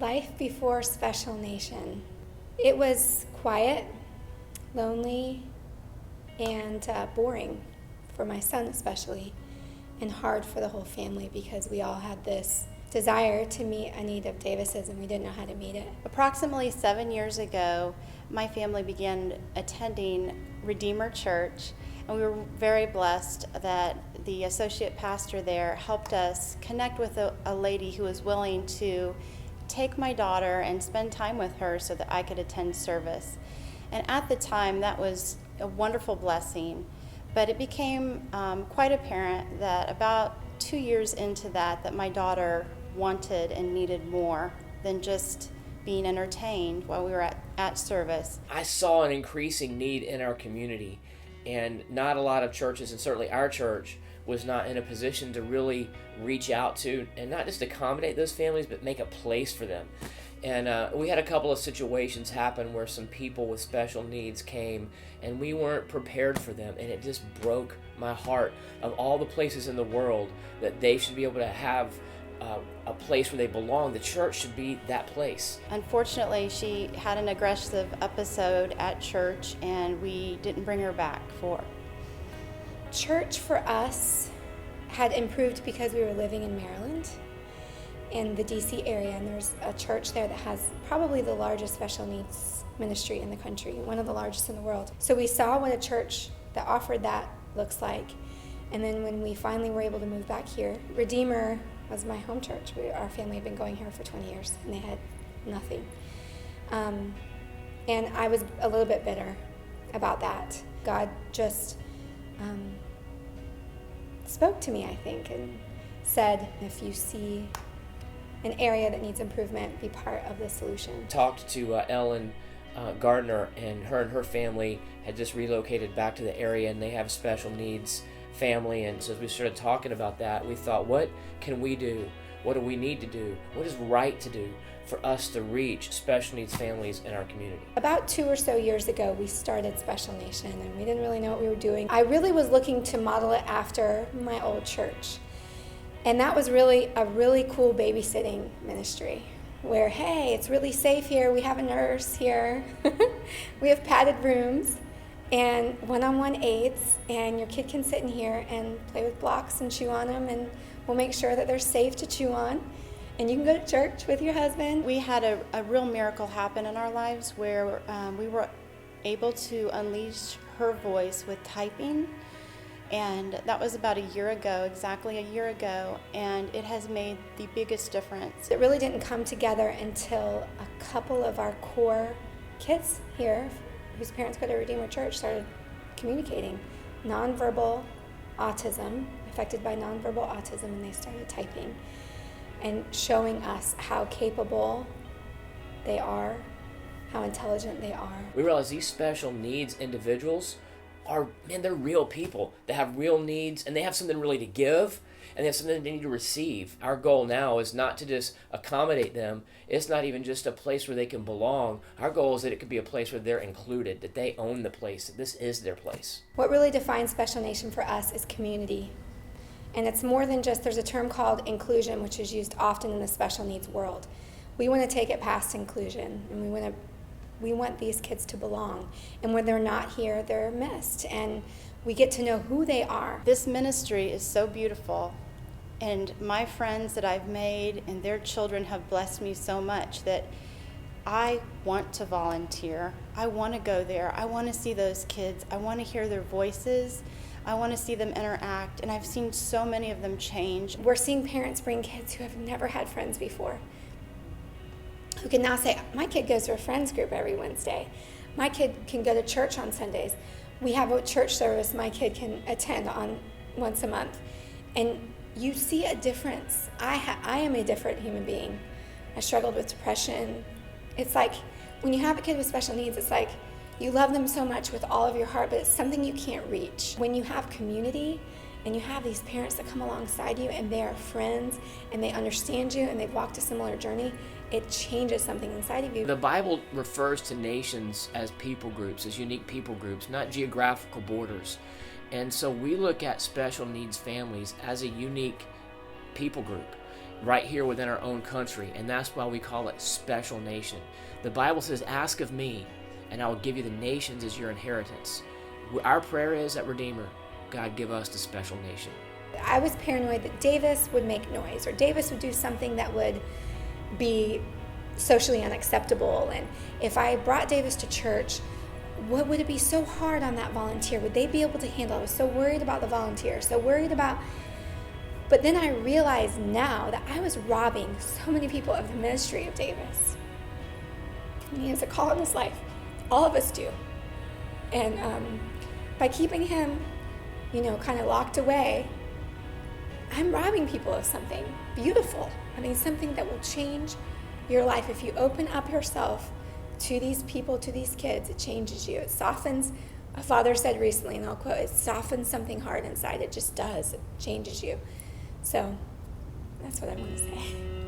Life before Special Nation. It was quiet, lonely, and boring for my son especially, and hard for the whole family because we all had this desire to meet a need of Davis's and we didn't know how to meet it. Approximately 7 years ago, my family began attending Redeemer Church, and we were very blessed that the associate pastor there helped us connect with a lady who was willing to take my daughter and spend time with her so that I could attend service. And at the time, that was a wonderful blessing, but it became quite apparent that about 2 years into that my daughter wanted and needed more than just being entertained while we were at service. I saw an increasing need in our community, and not a lot of churches, and certainly our church, was not in a position to really reach out to and not just accommodate those families, but make a place for them. And we had a couple of situations happen where some people with special needs came and we weren't prepared for them, and it just broke my heart. Of all the places in the world that they should be able to have a place where they belong, the church should be that place. Unfortunately, she had an aggressive episode at church and we didn't bring her back for. Church for us had improved because we were living in Maryland, in the DC area, and there's a church there that has probably the largest special needs ministry in the country, one of the largest in the world. So we saw what a church that offered that looks like, and then when we finally were able to move back here, Redeemer was my home church. Our family had been going here for 20 years, and they had nothing. And I was a little bit bitter about that. God just spoke to me, I think, and said, if you see an area that needs improvement, be part of the solution. Talked to Ellen Gardner, and her family had just relocated back to the area, and they have special needs family. And so as we started talking about that, we thought, what can we do? What do we need to do? What is right to do for us to reach special needs families in our community? About 2 or so years ago, we started Special Nation, and we didn't really know what we were doing. I really was looking to model it after my old church. And that was really a really cool babysitting ministry where, hey, it's really safe here. We have a nurse here. We have padded rooms and one-on-one aids, and your kid can sit in here and play with blocks and chew on them, and we'll make sure that they're safe to chew on. And you can go to church with your husband. We had a real miracle happen in our lives where we were able to unleash her voice with typing. And that was about exactly a year ago, and it has made the biggest difference. It really didn't come together until a couple of our core kids here, whose parents go to Redeemer Church, started communicating nonverbal autism, affected by nonverbal autism, and they started typing and showing us how capable they are, how intelligent they are. We realize these special needs individuals they're real people that have real needs, and they have something really to give, and they have something they need to receive. Our goal now is not to just accommodate them. It's not even just a place where they can belong. Our goal is that it could be a place where they're included, that they own the place, that this is their place. What really defines Special Nation for us is community. And it's more than just, there's a term called inclusion, which is used often in the special needs world. We want to take it past inclusion, and we want these kids to belong. And when they're not here, they're missed. And we get to know who they are. This ministry is so beautiful. And my friends that I've made and their children have blessed me so much that I want to volunteer. I want to go there. I want to see those kids. I want to hear their voices. I want to see them interact. And I've seen so many of them change. We're seeing parents bring kids who have never had friends before, who can now say, my kid goes to a friends group every Wednesday. My kid can go to church on Sundays. We have a church service my kid can attend on once a month. And you see a difference. I am a different human being. I struggled with depression. It's like when you have a kid with special needs, it's like you love them so much with all of your heart, but it's something you can't reach. When you have community and you have these parents that come alongside you and they are friends and they understand you and they've walked a similar journey, it changes something inside of you. The Bible refers to nations as people groups, as unique people groups, not geographical borders. And so we look at special needs families as a unique people group. right here within our own country, and that's why we call it Special Nation. The Bible says, ask of me, and I will give you the nations as your inheritance. Our prayer is at Redeemer, God, give us the Special Nation. I was paranoid that Davis would make noise, or Davis would do something that would be socially unacceptable. And if I brought Davis to church, what would it be so hard on that volunteer? Would they be able to handle it? I was so worried about the volunteer, so worried about. But then I realize now that I was robbing so many people of the ministry of Davis. And he has a call in his life. All of us do. And by keeping him, kind of locked away, I'm robbing people of something beautiful. I mean, something that will change your life. If you open up yourself to these people, to these kids, it changes you. It softens. A father said recently, and I'll quote, it softens something hard inside. It just does. It changes you. So that's what I want to say.